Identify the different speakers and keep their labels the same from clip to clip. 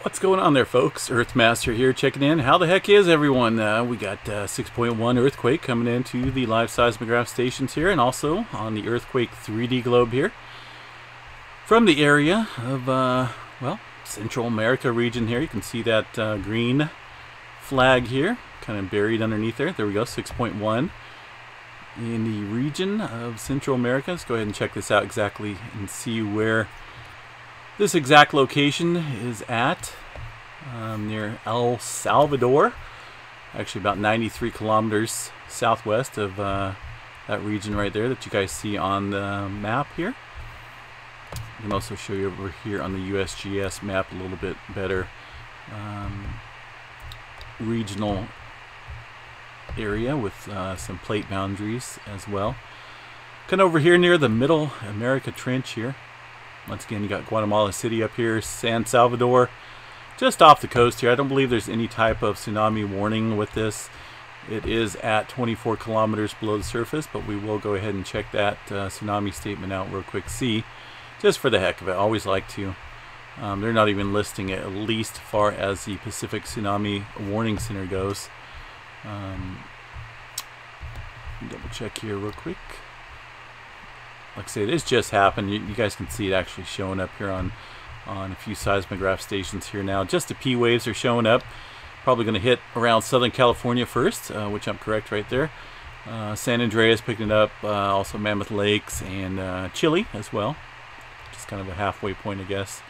Speaker 1: What's going on there, folks? Earthmaster here checking in. How the heck is everyone? We got 6.1 earthquake coming into the live seismograph stations here, and also on the earthquake 3D globe here from the area of well, Central America region here. You can see that green flag here kind of buried underneath there. There we go, 6.1 in the region of Central America. Let's go ahead and check this out exactly and see where this exact location is at, near El Salvador, actually about 93 kilometers southwest of that region right there that you guys see on the map here. I can also show you over here on the USGS map a little bit better regional area with some plate boundaries as well. Kind of over here near the Middle America Trench here. Once again, you got Guatemala City up here, San Salvador, just off the coast here. I don't believe there's any type of tsunami warning with this. It is at 24 kilometers below the surface, but we will go ahead and check that tsunami statement out real quick. See, just for the heck of it, I always like to. They're not even listing it, at least far as the Pacific Tsunami Warning Center goes. Double check here real quick. Like I say, this just happened. You guys can see it actually showing up here on a few seismograph stations here now. Just the P waves are showing up. Probably going to hit around Southern California first, which I'm correct right there. San Andreas picking it up, also Mammoth Lakes and Chile as well. Just kind of a halfway point, I guess,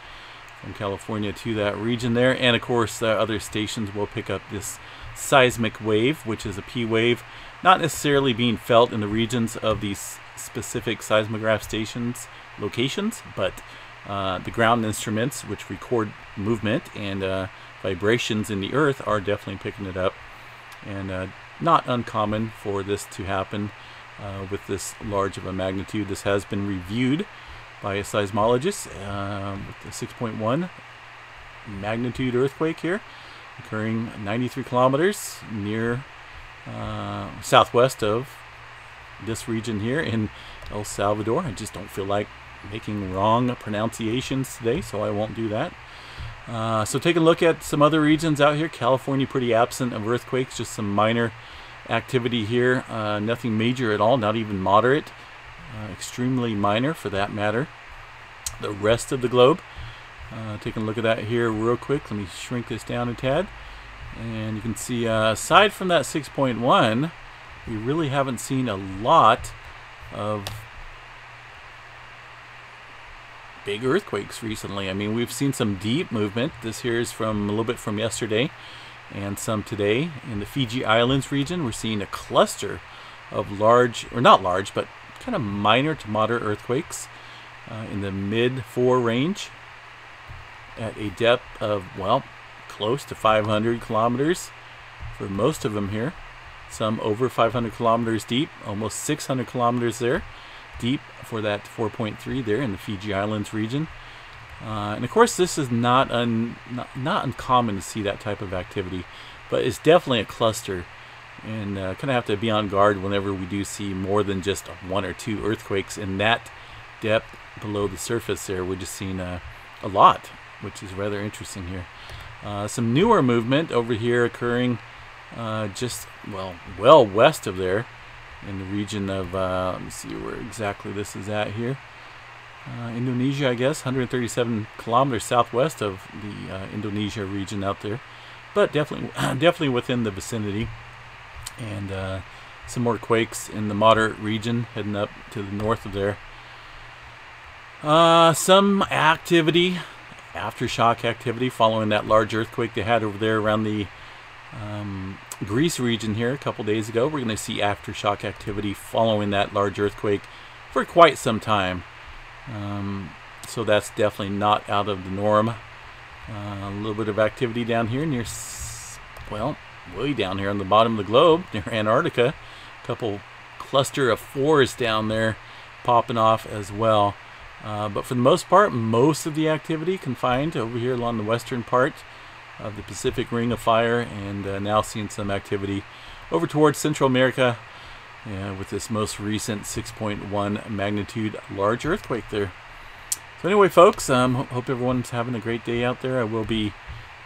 Speaker 1: from California to that region there. And of course, other stations will pick up this seismic wave, which is a P wave, not necessarily being felt in the regions of these specific seismograph stations locations, but the ground instruments which record movement and vibrations in the earth are definitely picking it up, and not uncommon for this to happen with this large of a magnitude. This has been reviewed by a seismologist with the 6.1 magnitude earthquake here occurring 93 kilometers near southwest of this region here in El Salvador. I just don't feel like making wrong pronunciations today, so I won't do that. So taking a look at some other regions out here. California pretty absent of earthquakes, just some minor activity here. Nothing major at all, not even moderate. Extremely minor for that matter. The rest of the globe, taking a look at that here real quick. Let me shrink this down a tad. And you can see aside from that 6.1, we really haven't seen a lot of big earthquakes recently. I mean, we've seen some deep movement. This here is from a little bit from yesterday and some today. In the Fiji Islands region, we're seeing a cluster of large, or not large, but kind of minor to moderate earthquakes in the mid-4 range at a depth of, well, close to 500 kilometers for most of them here. Some over 500 kilometers deep, almost 600 kilometers there deep for that 4.3 there in the Fiji Islands region. And of course, this is not uncommon to see that type of activity, but it's definitely a cluster, and kind of have to be on guard whenever we do see more than just 1 or 2 earthquakes in that depth below the surface there. We're just seeing a lot, which is rather interesting here. Some newer movement over here occurring just well west of there in the region of let me see where exactly this is at here. Indonesia, I guess, 137 kilometers southwest of the Indonesia region out there, but definitely within the vicinity. And some more quakes in the moderate region heading up to the north of there. Some activity, aftershock activity, following that large earthquake they had over there around the Greece region here a couple days ago. We're going to see aftershock activity following that large earthquake for quite some time. So that's definitely not out of the norm. A little bit of activity down here near, well, way down here on the bottom of the globe near Antarctica. A couple cluster of 4s down there popping off as well. But for the most part, most of the activity confined over here along the western part of the Pacific Ring of Fire, and now seeing some activity over towards Central America with this most recent 6.1 magnitude large earthquake there. So anyway, folks, hope everyone's having a great day out there. I will be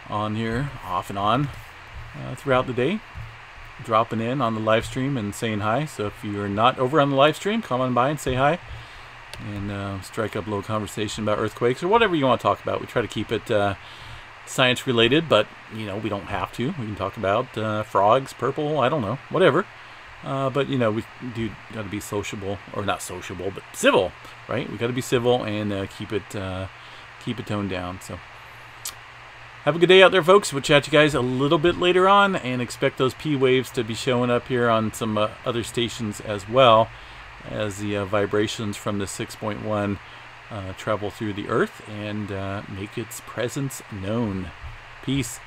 Speaker 1: on here off and on throughout the day, dropping in on the live stream and saying hi. So if you're not over on the live stream, come on by and say hi, and strike up a little conversation about earthquakes or whatever you want to talk about. We try to keep it science related, but you know, we don't have to. We can talk about frogs, purple, I don't know, whatever. But you know, we do got to be sociable, or not sociable, but civil, right? We got to be civil and keep it toned down. So have a good day out there, folks. We'll chat to you guys a little bit later on, and expect those P waves to be showing up here on some other stations as well, as the vibrations from the 6.1 travel through the earth and make its presence known. Peace.